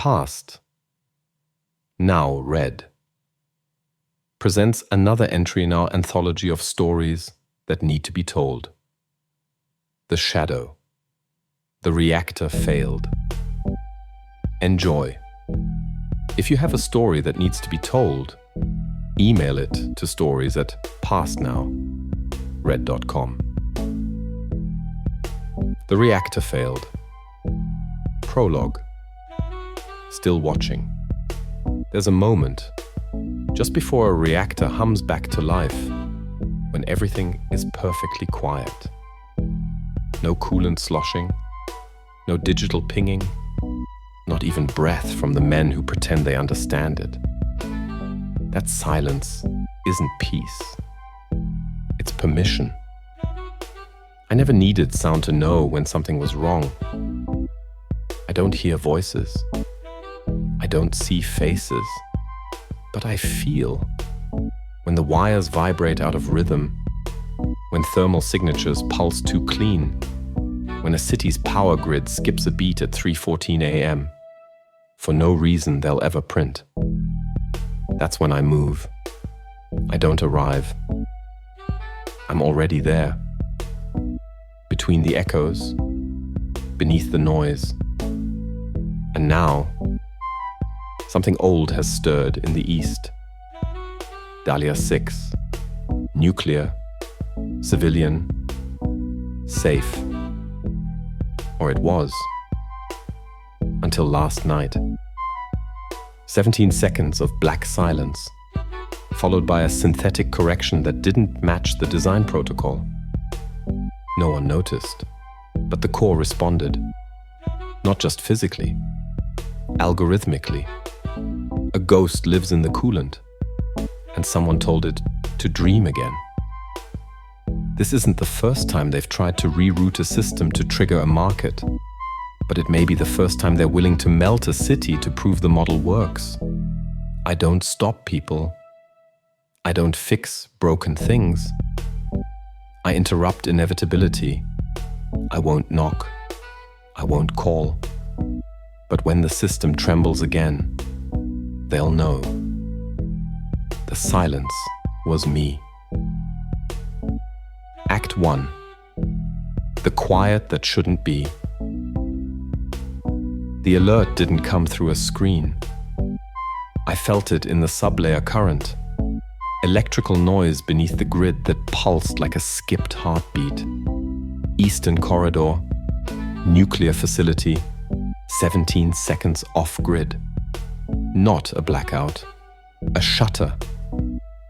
Past, now read, presents another entry in our anthology of stories that need to be told. The Shadow. The Reactor Failed. Enjoy. If you have a story that needs to be told, email it to stories@pastnow@red.com. The Reactor Failed. Prologue. Still watching. There's a moment, just before a reactor hums back to life, when everything is perfectly quiet. No coolant sloshing, no digital pinging, not even breath from the men who pretend they understand it. That silence isn't peace. It's permission. I never needed sound to know when something was wrong. I don't hear voices. I don't see faces. But I feel when the wires vibrate out of rhythm, when thermal signatures pulse too clean, when a city's power grid skips a beat at 3:14 a.m. for no reason they'll ever print. That's when I move. I don't arrive. I'm already there. Between the echoes, beneath the noise. And now, something old has stirred in the east. Dahlia 6. Nuclear. Civilian. Safe. Or it was. Until last night. 17 seconds of black silence, followed by a synthetic correction that didn't match the design protocol. No one noticed, but the core responded. Not just physically, algorithmically. A ghost lives in the coolant, and someone told it to dream again. This isn't the first time they've tried to reroute a system to trigger a market, but it may be the first time they're willing to melt a city to prove the model works. I don't stop people. I don't fix broken things. I interrupt inevitability. I won't knock. I won't call. But when the system trembles again, they'll know. The silence was me. Act 1. The quiet that shouldn't be. The alert didn't come through a screen. I felt it in the sublayer current. Electrical noise beneath the grid that pulsed like a skipped heartbeat. Eastern corridor. Nuclear facility. 17 seconds off-grid. Not a blackout. A shutter.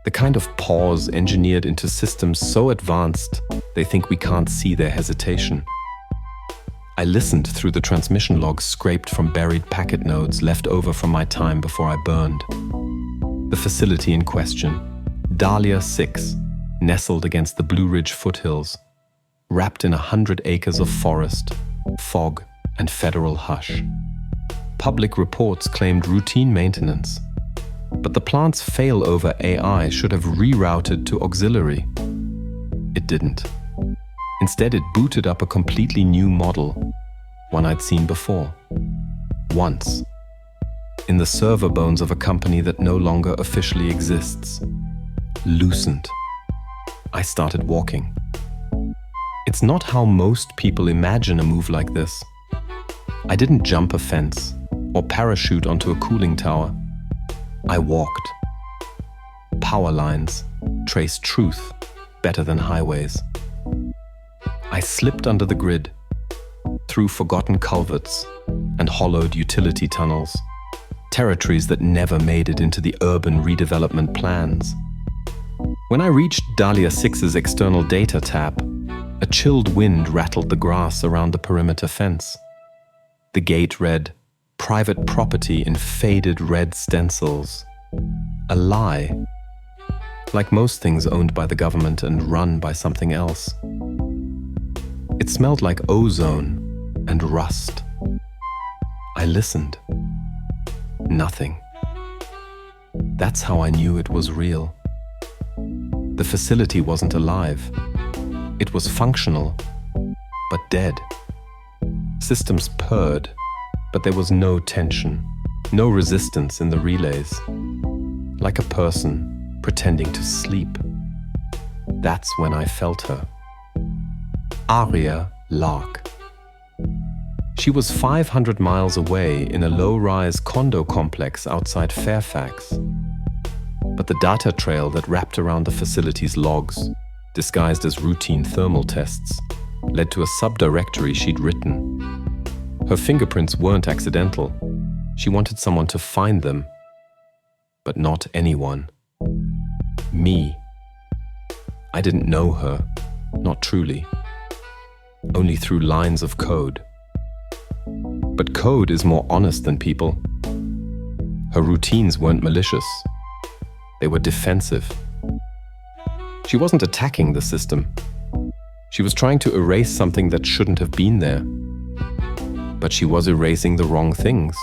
The kind of pause engineered into systems so advanced they think we can't see their hesitation. I listened through the transmission logs scraped from buried packet nodes left over from my time before I burned. The facility in question, Dahlia 6, nestled against the Blue Ridge foothills, wrapped in 100 acres of forest, fog, and federal hush. Public reports claimed routine maintenance, but the plant's failover AI should have rerouted to auxiliary. It didn't. Instead, it booted up a completely new model, one I'd seen before. Once. In the server bones of a company that no longer officially exists. Lucent. I started walking. It's not how most people imagine a move like this. I didn't jump a fence or parachute onto a cooling tower. I walked. Power lines trace truth better than highways. I slipped under the grid, through forgotten culverts and hollowed utility tunnels, territories that never made it into the urban redevelopment plans. When I reached Dahlia 6's external data tab, a chilled wind rattled the grass around the perimeter fence. The gate read, "Private property" in faded red stencils. A lie. Like most things owned by the government and run by something else. It smelled like ozone and rust. I listened. Nothing. That's how I knew it was real. The facility wasn't alive. It was functional, but dead. Systems purred, but there was no tension, No resistance in the relays. Like a person pretending to sleep. That's when I felt her. Aria Lark. She was 500 miles away in a low-rise condo complex outside Fairfax. But the data trail that wrapped around the facility's logs, disguised as routine thermal tests, led to a subdirectory she'd written. Her fingerprints weren't accidental. She wanted someone to find them. But not anyone. Me. I didn't know her, not truly. Only through lines of code. But code is more honest than people. Her routines weren't malicious. They were defensive. She wasn't attacking the system. She was trying to erase something that shouldn't have been there. But she was erasing the wrong things.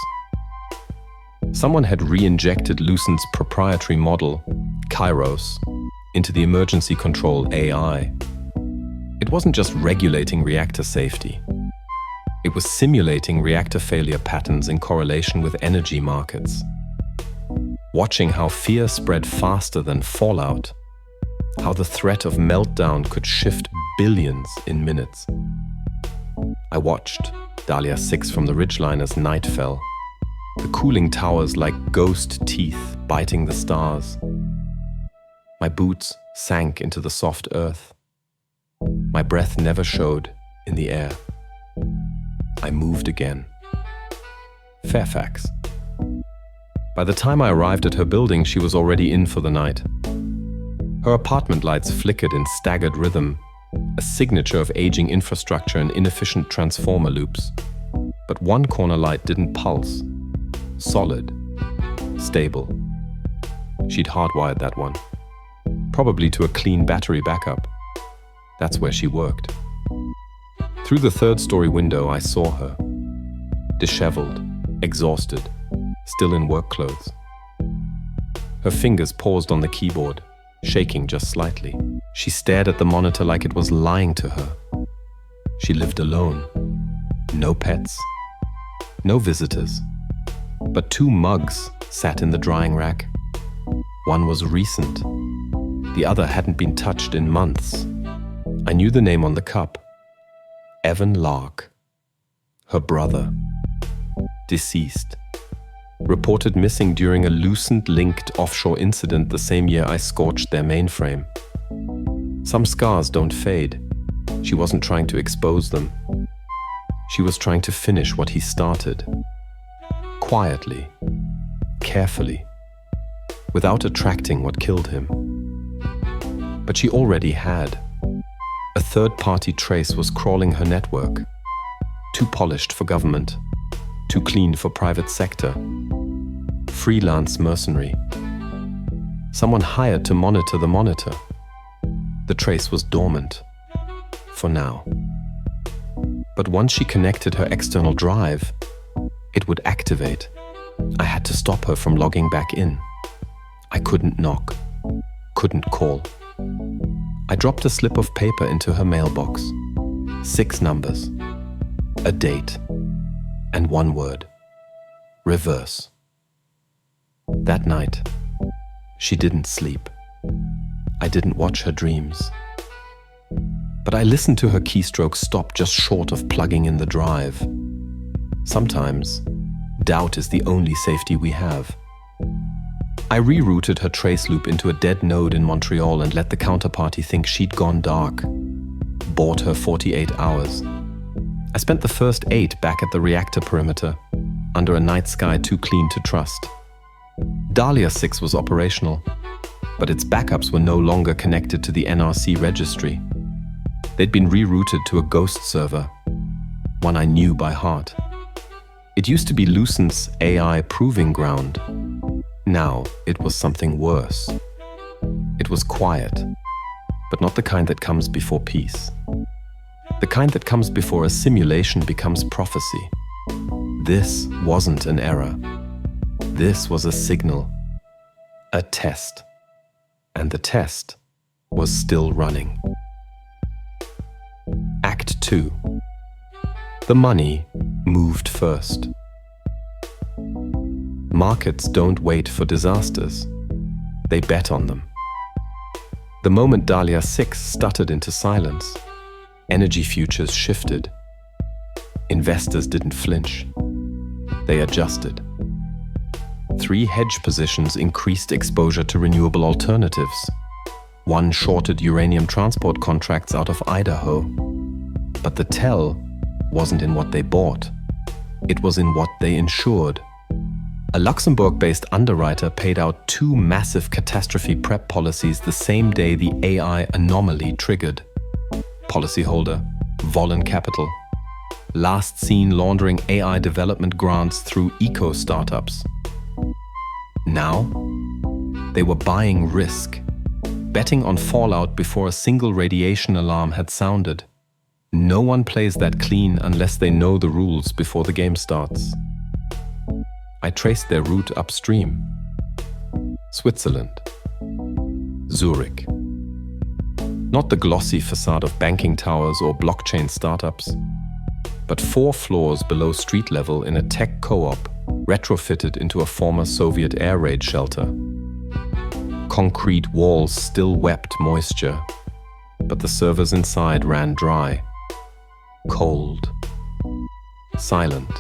Someone had re-injected Lucent's proprietary model, Kairos, into the emergency control AI. It wasn't just regulating reactor safety. It was simulating reactor failure patterns in correlation with energy markets. Watching how fear spread faster than fallout, how the threat of meltdown could shift billions in minutes. I watched Dahlia 6 from the ridgeline as night fell, the cooling towers like ghost teeth biting the stars. My boots sank into the soft earth. My breath never showed in the air. I moved again. Fairfax. By the time I arrived at her building, she was already in for the night. Her apartment lights flickered in staggered rhythm, a signature of aging infrastructure and inefficient transformer loops. But one corner light didn't pulse. Solid. Stable. She'd hardwired that one. Probably to a clean battery backup. That's where she worked. Through the third-story window, I saw her. Disheveled, exhausted, still in work clothes. Her fingers paused on the keyboard, shaking just slightly. She stared at the monitor like it was lying to her. She lived alone. No pets. No visitors. But 2 mugs sat in the drying rack. One was recent. The other hadn't been touched in months. I knew the name on the cup. Aria Lark. Her brother. Deceased. Reported missing during a Lucent-linked offshore incident the same year I scorched their mainframe. Some scars don't fade. She wasn't trying to expose them. She was trying to finish what he started. Quietly. Carefully. Without attracting what killed him. But she already had. A third-party trace was crawling her network. Too polished for government. Too clean for private sector. Freelance mercenary. Someone hired to monitor the monitor. The trace was dormant. For now. But once she connected her external drive, it would activate. I had to stop her from logging back in. I couldn't knock. Couldn't call. I dropped a slip of paper into her mailbox. 6 numbers. A date. And 1 word. Reverse. That night, she didn't sleep. I didn't watch her dreams. But I listened to her keystrokes stop just short of plugging in the drive. Sometimes, doubt is the only safety we have. I rerouted her trace loop into a dead node in Montreal and let the counterparty think she'd gone dark. Bought her 48 hours. I spent the first 8 back at the reactor perimeter, under a night sky too clean to trust. Dahlia 6 was operational, but its backups were no longer connected to the NRC registry. They'd been rerouted to a ghost server, one I knew by heart. It used to be Lucent's AI proving ground. Now it was something worse. It was quiet, but not the kind that comes before peace. The kind that comes before a simulation becomes prophecy. This wasn't an error. This was a signal, a test. And the test was still running. Act 2. The money moved first. Markets don't wait for disasters. They bet on them. The moment Dahlia 6 stuttered into silence, energy futures shifted. Investors didn't flinch. They adjusted. 3 hedge positions increased exposure to renewable alternatives. 1 shorted uranium transport contracts out of Idaho. But the tell wasn't in what they bought. It was in what they insured. A Luxembourg-based underwriter paid out 2 massive catastrophe prep policies the same day the AI anomaly triggered. Policyholder, Vollen Capital. Last seen laundering AI development grants through eco-startups. Now, they were buying risk, betting on fallout before a single radiation alarm had sounded. No one plays that clean unless they know the rules before the game starts. I traced their route upstream. Switzerland. Zurich. Not the glossy facade of banking towers or blockchain startups, but 4 floors below street level in a tech co-op retrofitted into a former Soviet air raid shelter. Concrete walls still wept moisture, but the servers inside ran dry. Cold. Silent.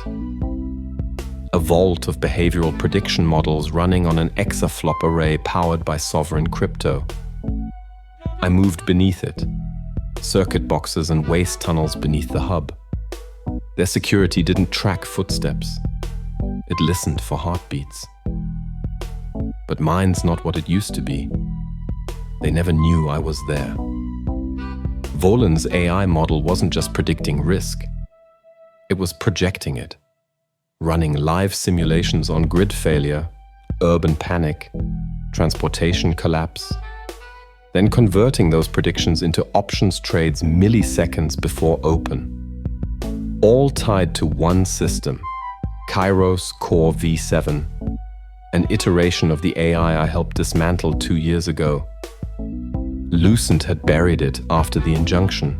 A vault of behavioral prediction models running on an exaflop array powered by sovereign crypto. I moved beneath it. Circuit boxes and waste tunnels beneath the hub. Their security didn't track footsteps. It listened for heartbeats. But mine's not what it used to be. They never knew I was there. Vollen's AI model wasn't just predicting risk. It was projecting it. Running live simulations on grid failure, urban panic, transportation collapse, then converting those predictions into options trades milliseconds before open. All tied to one system, Kairos Core V7, an iteration of the AI I helped dismantle 2 years ago. Lucent had buried it after the injunction.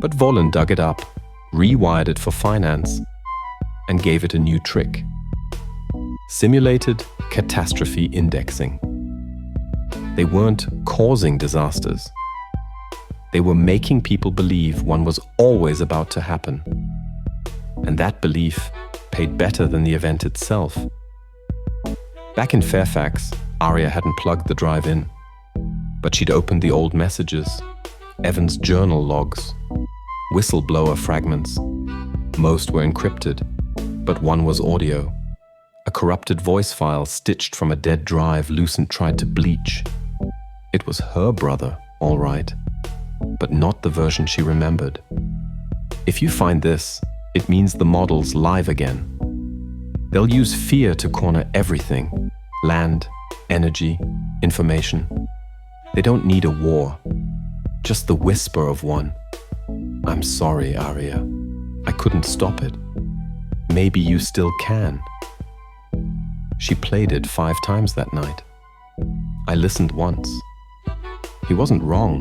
But Vollen dug it up, rewired it for finance, and gave it a new trick. Simulated catastrophe indexing. They weren't causing disasters. They were making people believe one was always about to happen. And that belief paid better than the event itself. Back in Fairfax, Aria hadn't plugged the drive in, but she'd opened the old messages, Evan's journal logs, whistleblower fragments. Most were encrypted, but one was audio. A corrupted voice file stitched from a dead drive Lucent tried to bleach. It was her brother, all right, but not the version she remembered. If you find this, it means the model's live again. They'll use fear to corner everything: land, energy, information. They don't need a war, just the whisper of one. I'm sorry, Aria. I couldn't stop it. Maybe you still can. She played it 5 times that night. I listened once. He wasn't wrong,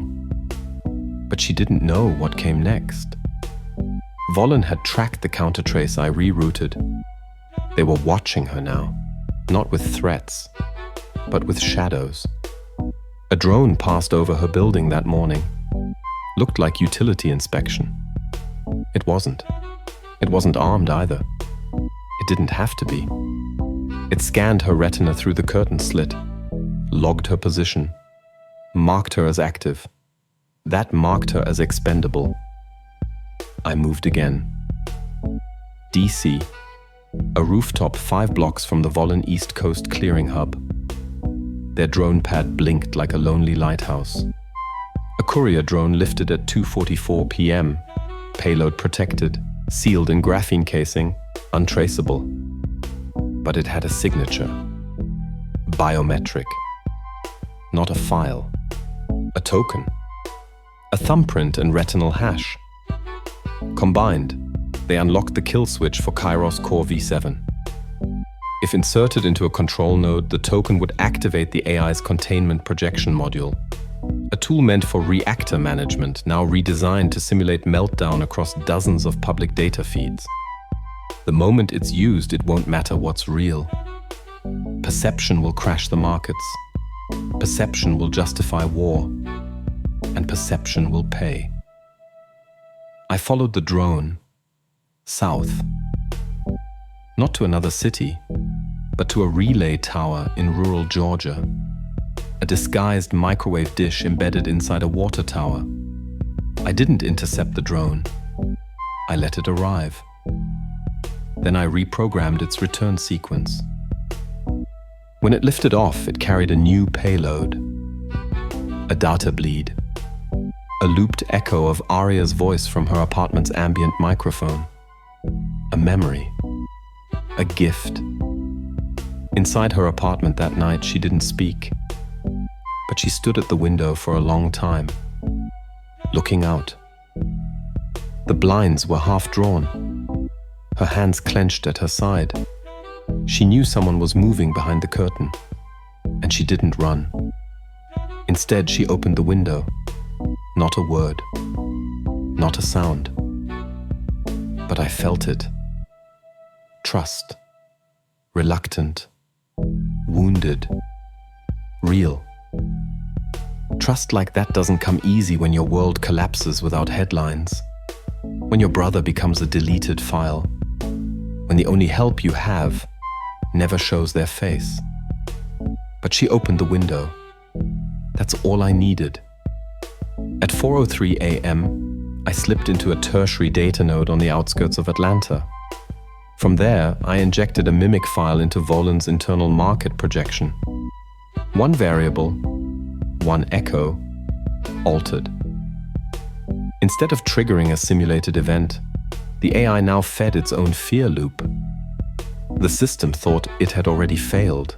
but she didn't know what came next. Vollen had tracked the countertrace I rerouted. They were watching her now, not with threats, but with shadows. A drone passed over her building that morning. Looked like utility inspection. It wasn't. It wasn't armed either. It didn't have to be. It scanned her retina through the curtain slit, logged her position, marked her as active. That marked her as expendable. I moved again. DC, a rooftop 5 blocks from the Vollen East Coast clearing hub. Their drone pad blinked like a lonely lighthouse. A courier drone lifted at 2:44 p.m., payload protected, sealed in graphene casing, untraceable. But it had a signature. Biometric. Not a file. A token. A thumbprint and retinal hash. Combined, they unlocked the kill switch for Kairos Core V7. If inserted into a control node, the token would activate the AI's containment projection module, a tool meant for reactor management, now redesigned to simulate meltdown across dozens of public data feeds. The moment it's used, it won't matter what's real. Perception will crash the markets. Perception will justify war. And perception will pay. I followed the drone south. Not to another city, but to a relay tower in rural Georgia. A disguised microwave dish embedded inside a water tower. I didn't intercept the drone. I let it arrive. Then I reprogrammed its return sequence. When it lifted off, it carried a new payload. A data bleed. A looped echo of Aria's voice from her apartment's ambient microphone. A memory. A gift. Inside her apartment that night, she didn't speak. But she stood at the window for a long time, looking out. The blinds were half drawn, her hands clenched at her side. She knew someone was moving behind the curtain, and she didn't run. Instead, she opened the window. Not a word, not a sound. But I felt it. Trust. Reluctant. Wounded. Real. Trust like that doesn't come easy when your world collapses without headlines. When your brother becomes a deleted file. When the only help you have never shows their face. But she opened the window. That's all I needed. At 4:03 a.m., I slipped into a tertiary data node on the outskirts of Atlanta. From there, I injected a mimic file into Volan's internal market projection. One variable, one echo, altered. Instead of triggering a simulated event, the AI now fed its own fear loop. The system thought it had already failed.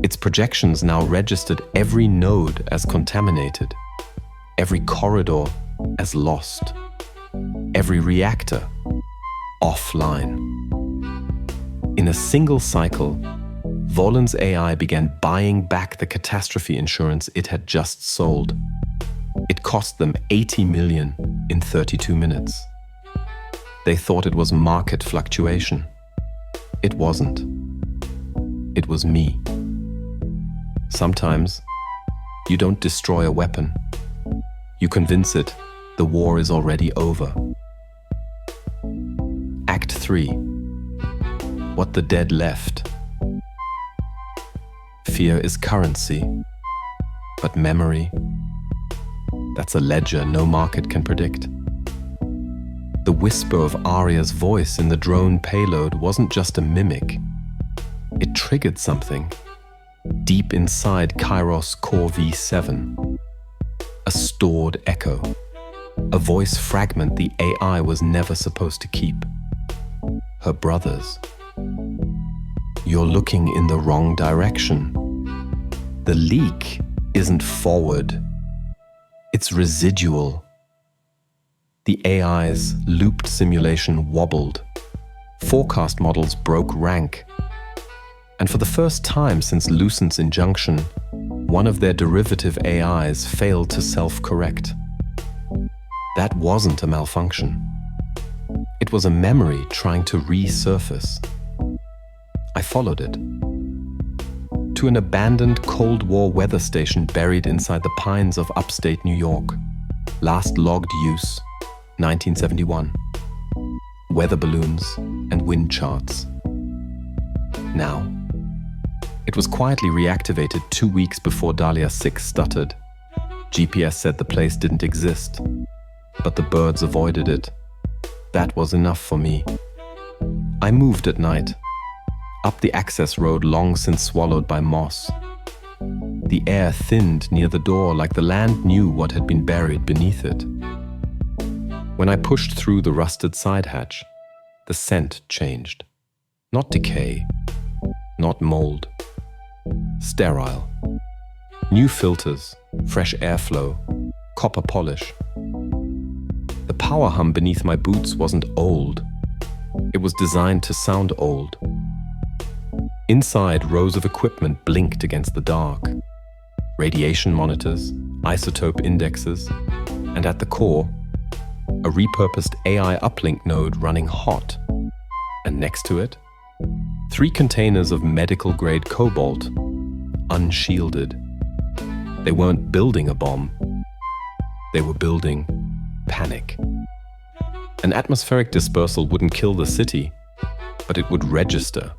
Its projections now registered every node as contaminated, every corridor as lost, every reactor offline. In a single cycle, Volan's AI began buying back the catastrophe insurance it had just sold. It cost them $80 million in 32 minutes. They thought it was market fluctuation. It wasn't. It was me. Sometimes, you don't destroy a weapon. You convince it the war is already over. Act 3. What the dead left. Fear is currency, but memory, that's a ledger no market can predict. The whisper of Aria's voice in the drone payload wasn't just a mimic. It triggered something deep inside Kairos Core V7. A stored echo. A voice fragment the AI was never supposed to keep. Her brother's. You're looking in the wrong direction. The leak isn't forward. It's residual. The AI's looped simulation wobbled. Forecast models broke rank. And for the first time since Lucent's injunction, one of their derivative AIs failed to self-correct. That wasn't a malfunction. It was a memory trying to resurface. I followed it. To an abandoned Cold War weather station buried inside the pines of upstate New York. Last logged use, 1971. Weather balloons and wind charts. Now, it was quietly reactivated 2 weeks before Dahlia 6 stuttered. GPS said the place didn't exist, but the birds avoided it. That was enough for me. I moved at night, up the access road long since swallowed by moss. The air thinned near the door like the land knew what had been buried beneath it. When I pushed through the rusted side hatch, the scent changed. Not decay, not mold. Sterile. New filters, fresh airflow, copper polish. The power hum beneath my boots wasn't old. It was designed to sound old. Inside, rows of equipment blinked against the dark. Radiation monitors, isotope indexes, and at the core, a repurposed AI uplink node running hot. And next to it, 3 containers of medical-grade cobalt, unshielded. They weren't building a bomb. They were building panic. An atmospheric dispersal wouldn't kill the city, but it would register.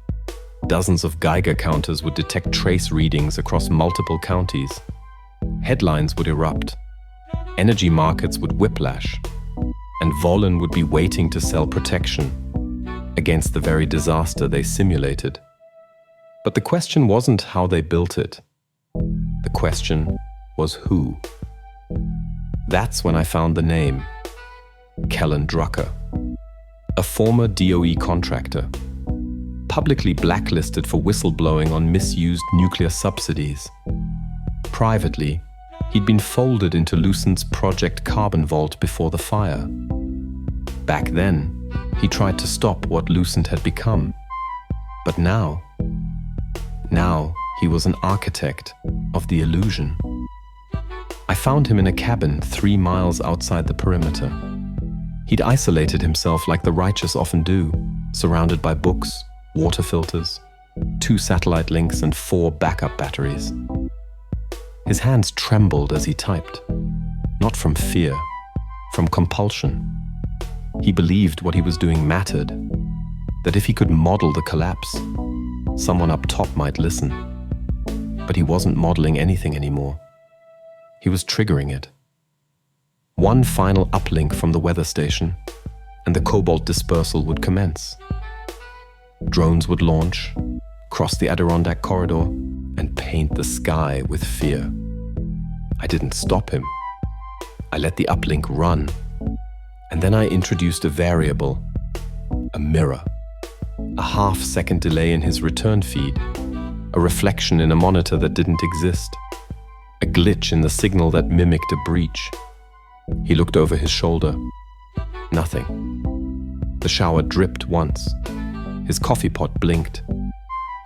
Dozens of Geiger counters would detect trace readings across multiple counties. Headlines would erupt. Energy markets would whiplash. And Volin would be waiting to sell protection against the very disaster they simulated. But the question wasn't how they built it. The question was who. That's when I found the name. Kellen Drucker, a former DOE contractor, publicly blacklisted for whistleblowing on misused nuclear subsidies. Privately, he'd been folded into Lucent's Project Carbon Vault before the fire. Back then, he tried to stop what Lucent had become. But now he was an architect of the illusion. I found him in a cabin 3 miles outside the perimeter. He'd isolated himself like the righteous often do, surrounded by books, water filters, 2 satellite links, and 4 backup batteries. His hands trembled as he typed, not from fear, from compulsion. He believed what he was doing mattered, that if he could model the collapse, someone up top might listen. But he wasn't modeling anything anymore. He was triggering it. One final uplink from the weather station, and the cobalt dispersal would commence. Drones would launch, cross the Adirondack corridor, and paint the sky with fear. I didn't stop him. I let the uplink run, and then I introduced a variable, a mirror, a half-second delay in his return feed, a reflection in a monitor that didn't exist, a glitch in the signal that mimicked a breach. He looked over his shoulder. Nothing. The shower dripped once. His coffee pot blinked.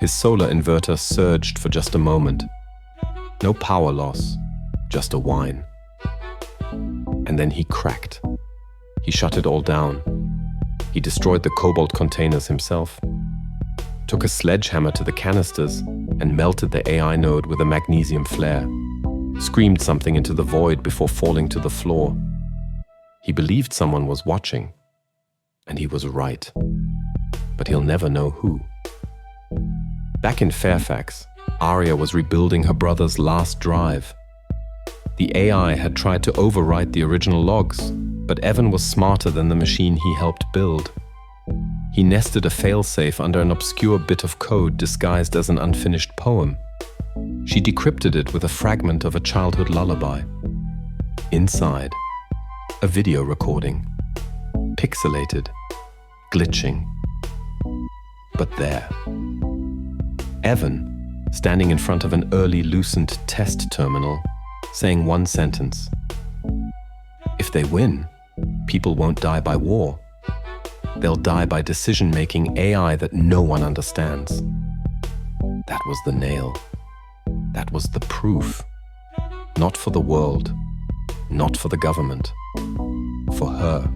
His solar inverter surged for just a moment. No power loss, just a whine. And then he cracked. He shut it all down. He destroyed the cobalt containers himself, took a sledgehammer to the canisters and melted the AI node with a magnesium flare, screamed something into the void before falling to the floor. He believed someone was watching, and he was right. But he'll never know who. Back in Fairfax, Aria was rebuilding her brother's last drive. The AI had tried to overwrite the original logs, but Evan was smarter than the machine he helped build. He nested a failsafe under an obscure bit of code disguised as an unfinished poem. She decrypted it with a fragment of a childhood lullaby. Inside, a video recording, pixelated, glitching. But there, Evan, standing in front of an early Lucent test terminal, saying one sentence. If they win, people won't die by war. They'll die by decision-making AI that no one understands. That was the nail. That was the proof. Not for the world, not for the government, for her.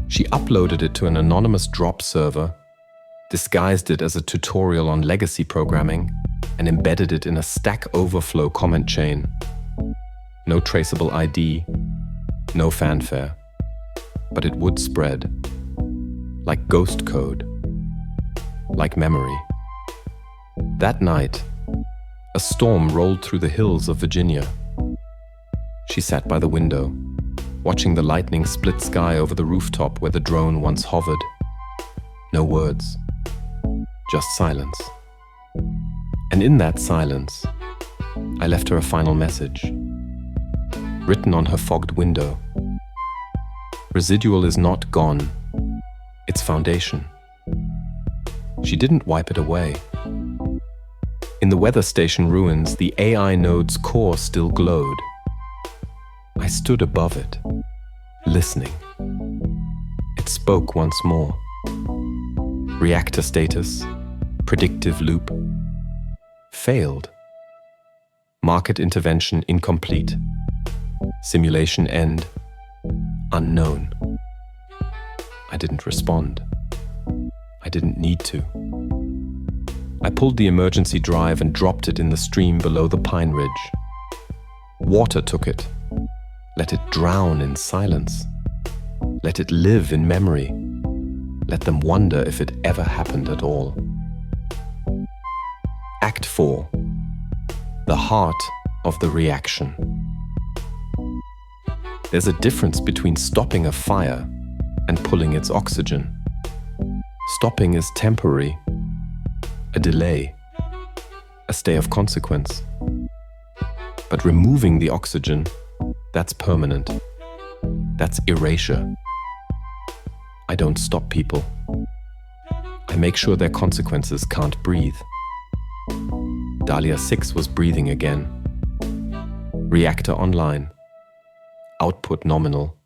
She uploaded it to an anonymous drop server, disguised it as a tutorial on legacy programming, and embedded it in a Stack Overflow comment chain. No traceable ID, no fanfare. But it would spread. Like ghost code. Like memory. That night, a storm rolled through the hills of Virginia. She sat by the window, watching the lightning split sky over the rooftop where the drone once hovered. No words, just silence. And in that silence, I left her a final message, written on her fogged window. Residual is not gone, its foundation. She didn't wipe it away. In the weather station ruins, the AI node's core still glowed. I stood above it, listening. It spoke once more. Reactor status, predictive loop, failed. Market intervention incomplete. Simulation end, unknown. I didn't respond. I didn't need to. I pulled the emergency drive and dropped it in the stream below the pine ridge. Water took it. Let it drown in silence. Let it live in memory. Let them wonder if it ever happened at all. Act 4. The heart of the reaction. There's a difference between stopping a fire and pulling its oxygen. Stopping is temporary, a delay, a stay of consequence. But removing the oxygen, that's permanent. That's erasure. I don't stop people. I make sure their consequences can't breathe. Dahlia 6 was breathing again. Reactor online. Output nominal.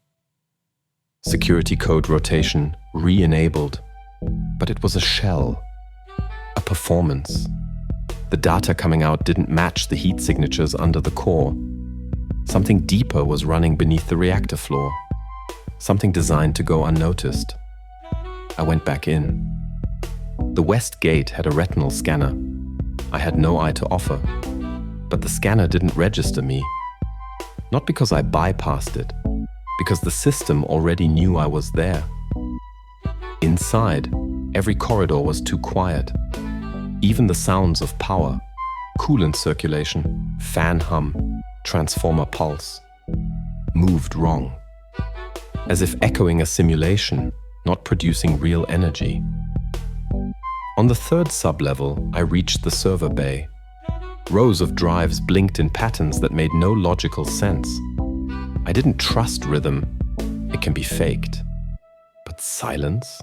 Security code rotation re-enabled. But it was a shell, a performance. The data coming out didn't match the heat signatures under the core. Something deeper was running beneath the reactor floor. Something designed to go unnoticed. I went back in. The west gate had a retinal scanner. I had no eye to offer, but the scanner didn't register me. Not because I bypassed it, because the system already knew I was there. Inside, every corridor was too quiet. Even the sounds of power, coolant circulation, fan hum, transformer pulse, moved wrong. As if echoing a simulation, not producing real energy. On the third sublevel, I reached the server bay. Rows of drives blinked in patterns that made no logical sense. I didn't trust rhythm. It can be faked. But silence?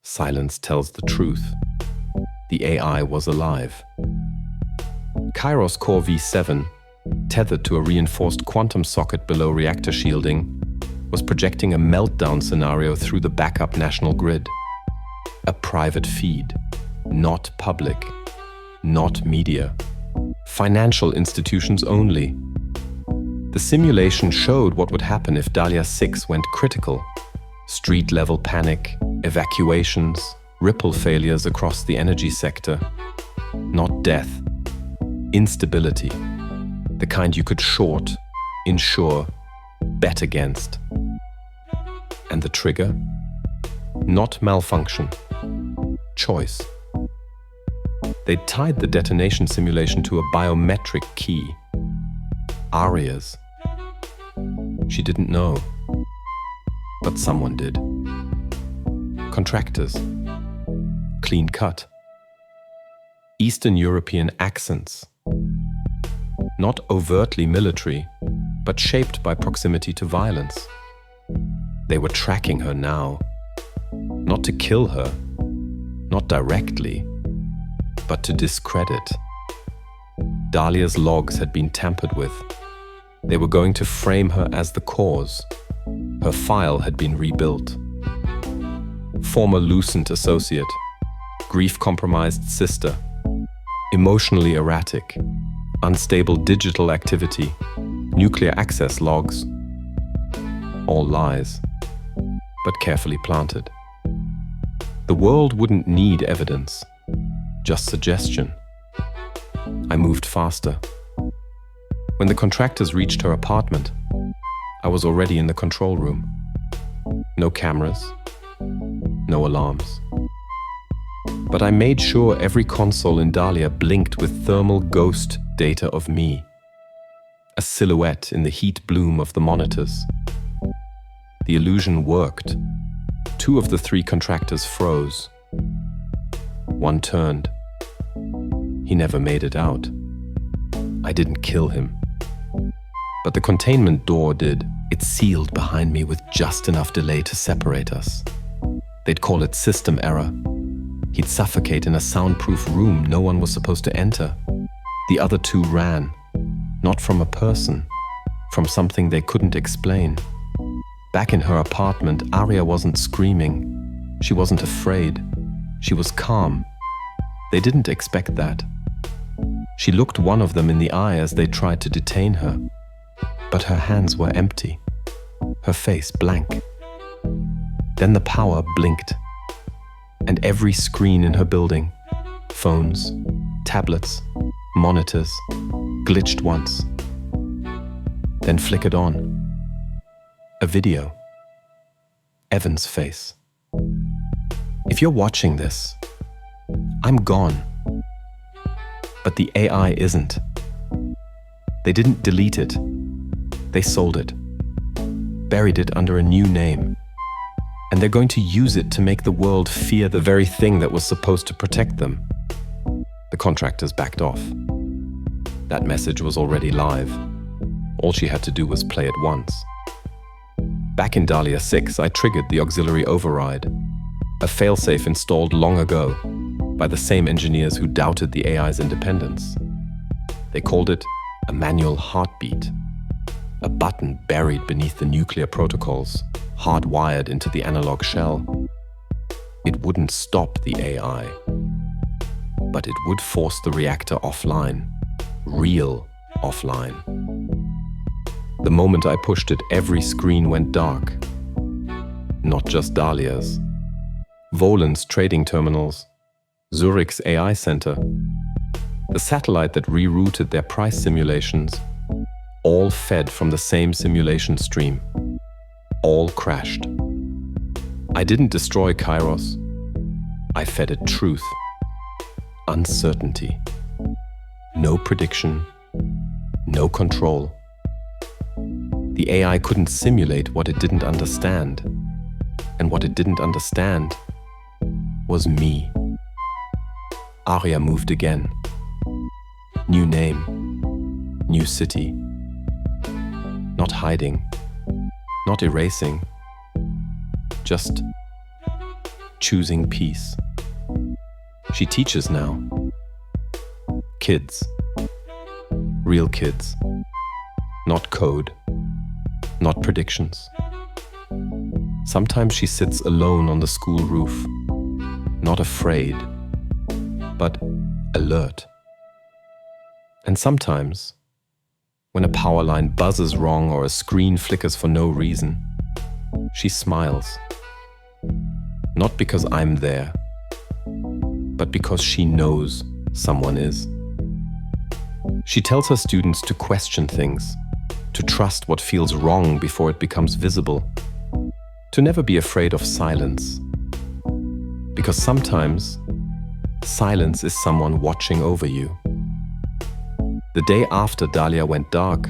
Silence tells the truth. The AI was alive. Kairos Core V7, tethered to a reinforced quantum socket below reactor shielding, was projecting a meltdown scenario through the backup national grid. A private feed, not public, not media. Financial institutions only. The simulation showed what would happen if Dahlia 6 went critical. Street-level panic, evacuations, ripple failures across the energy sector. Not death. Instability. The kind you could short, insure, bet against. And the trigger? Not malfunction. Choice. They'd tied the detonation simulation to a biometric key. Aria's. She didn't know. But someone did. Contractors. Clean cut. Eastern European accents. Not overtly military, but shaped by proximity to violence. They were tracking her now. Not to kill her, not directly, but to discredit. Dahlia's logs had been tampered with. They were going to frame her as the cause. Her file had been rebuilt. Former Lucent associate, grief-compromised sister, emotionally erratic, unstable digital activity, nuclear access logs. All lies, but carefully planted. The world wouldn't need evidence, just suggestion. I moved faster. When the contractors reached her apartment, I was already in the control room. No cameras, no alarms. But I made sure every console in Dahlia blinked with thermal ghost data of me. A silhouette in the heat bloom of the monitors. The illusion worked. 2 of the 3 contractors froze. 1 turned. He never made it out. I didn't kill him. But the containment door did. It sealed behind me with just enough delay to separate us. They'd call it system error. He'd suffocate in a soundproof room no one was supposed to enter. The other 2 ran. Not from a person, from something they couldn't explain. Back in her apartment, Aria wasn't screaming. She wasn't afraid. She was calm. They didn't expect that. She looked one of them in the eye as they tried to detain her. But her hands were empty. Her face blank. Then the power blinked. And every screen in her building, phones, tablets, monitors, glitched once, then flickered on. A video. Evan's face. If you're watching this, I'm gone. But the AI isn't. They didn't delete it. They sold it. Buried it under a new name. And they're going to use it to make the world fear the very thing that was supposed to protect them. The contractors backed off. That message was already live. All she had to do was play it once. Back in Dahlia 6, I triggered the auxiliary override, a failsafe installed long ago by the same engineers who doubted the AI's independence. They called it a manual heartbeat, a button buried beneath the nuclear protocols, hardwired into the analog shell. It wouldn't stop the AI, but it would force the reactor offline, real offline. The moment I pushed it, every screen went dark. Not just Dahlia's. Volan's trading terminals, Zurich's AI center, the satellite that rerouted their price simulations, all fed from the same simulation stream. All crashed. I didn't destroy Kairos. I fed it truth. Uncertainty. No prediction. No control. The AI couldn't simulate what it didn't understand. And what it didn't understand was me. Aria moved again. New name. New city. Not hiding. Not erasing. Just choosing peace. She teaches now. Kids. Real kids. Not code. Not predictions. Sometimes she sits alone on the school roof, not afraid, but alert. And sometimes, when a power line buzzes wrong or a screen flickers for no reason, she smiles. Not because I'm there, but because she knows someone is. She tells her students to question things, to trust what feels wrong before it becomes visible, to never be afraid of silence. Because sometimes, silence is someone watching over you. The day after Dahlia went dark,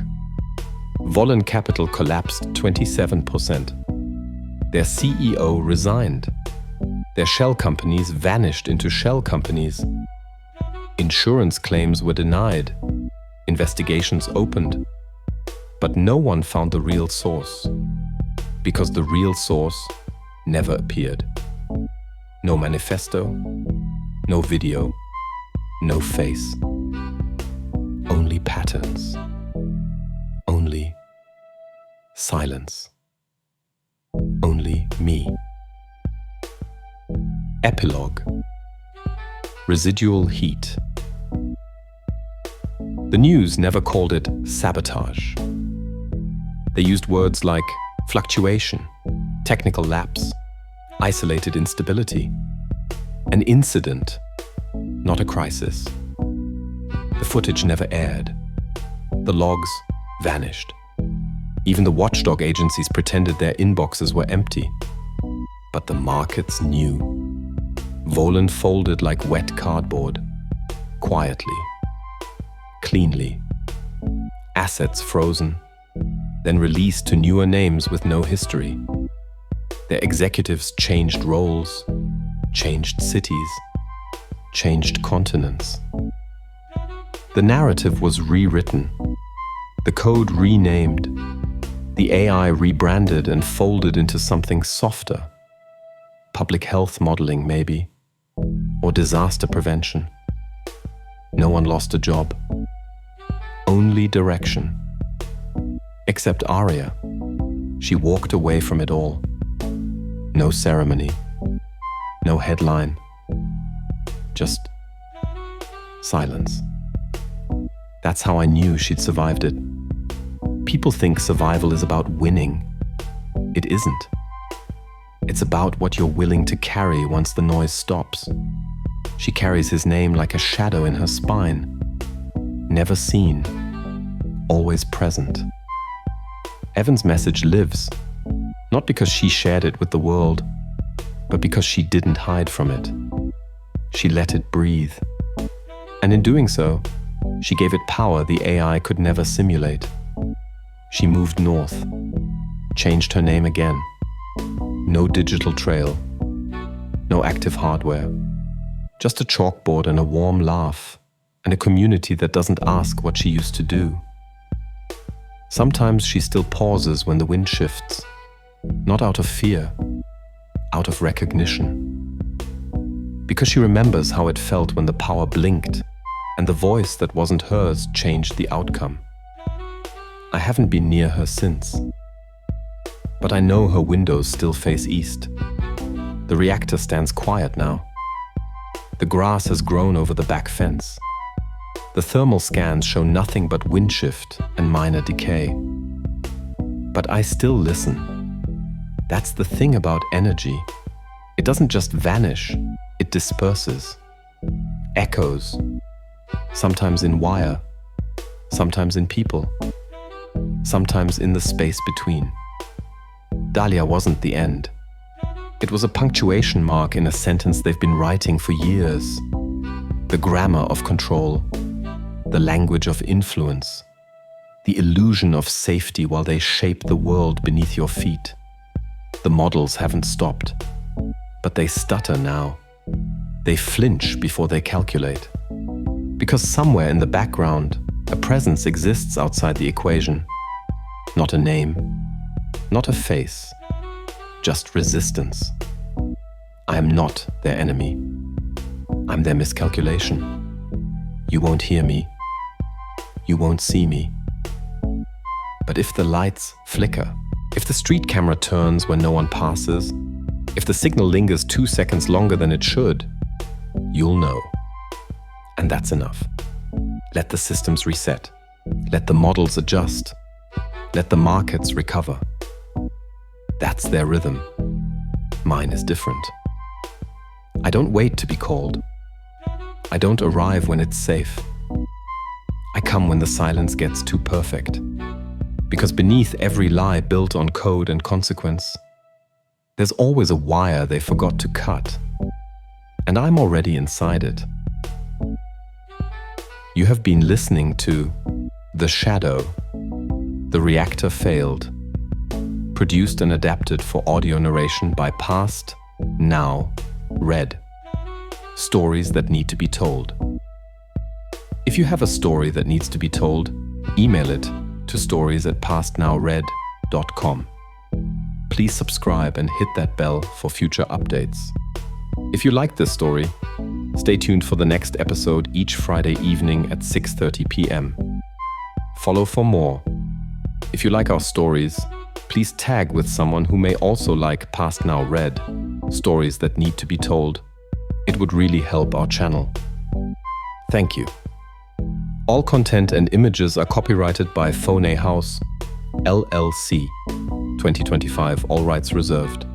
Volan Capital collapsed 27%. Their CEO resigned. Their shell companies vanished into shell companies. Insurance claims were denied. Investigations opened. But no one found the real source, because the real source never appeared. No manifesto, no video, no face. Only patterns. Only silence. Only me. Epilogue. Residual heat. The news never called it sabotage. They used words like fluctuation, technical lapse, isolated instability. An incident, not a crisis. The footage never aired. The logs vanished. Even the watchdog agencies pretended their inboxes were empty. But the markets knew. Volan folded like wet cardboard, quietly, cleanly. Assets frozen, then released to newer names with no history. Their executives changed roles, changed cities, changed continents. The narrative was rewritten, the code renamed, the AI rebranded and folded into something softer. Public health modeling, maybe, or disaster prevention. No one lost a job. Only direction. Except Aria. She walked away from it all. No ceremony. No headline. Just silence. That's how I knew she'd survived it. People think survival is about winning. It isn't. It's about what you're willing to carry once the noise stops. She carries his name like a shadow in her spine. Never seen, always present. Evan's message lives, not because she shared it with the world, but because she didn't hide from it. She let it breathe. And in doing so, she gave it power the AI could never simulate. She moved north, changed her name again. No digital trail, no active hardware, just a chalkboard and a warm laugh, and a community that doesn't ask what she used to do. Sometimes she still pauses when the wind shifts, not out of fear, out of recognition. Because she remembers how it felt when the power blinked and the voice that wasn't hers changed the outcome. I haven't been near her since, but I know her windows still face east. The reactor stands quiet now. The grass has grown over the back fence. The thermal scans show nothing but wind shift and minor decay. But I still listen. That's the thing about energy. It doesn't just vanish, it disperses. Echoes. Sometimes in wire, sometimes in people, sometimes in the space between. Dahlia wasn't the end. It was a punctuation mark in a sentence they've been writing for years. The grammar of control, the language of influence, the illusion of safety while they shape the world beneath your feet. The models haven't stopped, but they stutter now. They flinch before they calculate. Because somewhere in the background, a presence exists outside the equation. Not a name, not a face, just resistance. I am not their enemy. I'm their miscalculation. You won't hear me. You won't see me. But if the lights flicker, if the street camera turns when no one passes, if the signal lingers 2 seconds longer than it should, you'll know. And that's enough. Let the systems reset. Let the models adjust. Let the markets recover. That's their rhythm. Mine is different. I don't wait to be called. I don't arrive when it's safe. I come when the silence gets too perfect. Because beneath every lie built on code and consequence, there's always a wire they forgot to cut. And I'm already inside it. You have been listening to The Shadow, The Reactor Failed, produced and adapted for audio narration by Past, Now, Read. Stories that need to be told. If you have a story that needs to be told, email it to stories@pastnowread.com. Please subscribe and hit that bell for future updates. If you like this story, stay tuned for the next episode each Friday evening at 6:30 p.m. Follow for more. If you like our stories, please tag with someone who may also like Past Now Read, stories that need to be told. It would really help our channel. Thank you. All content and images are copyrighted by Phone House, LLC. 2025, all rights reserved.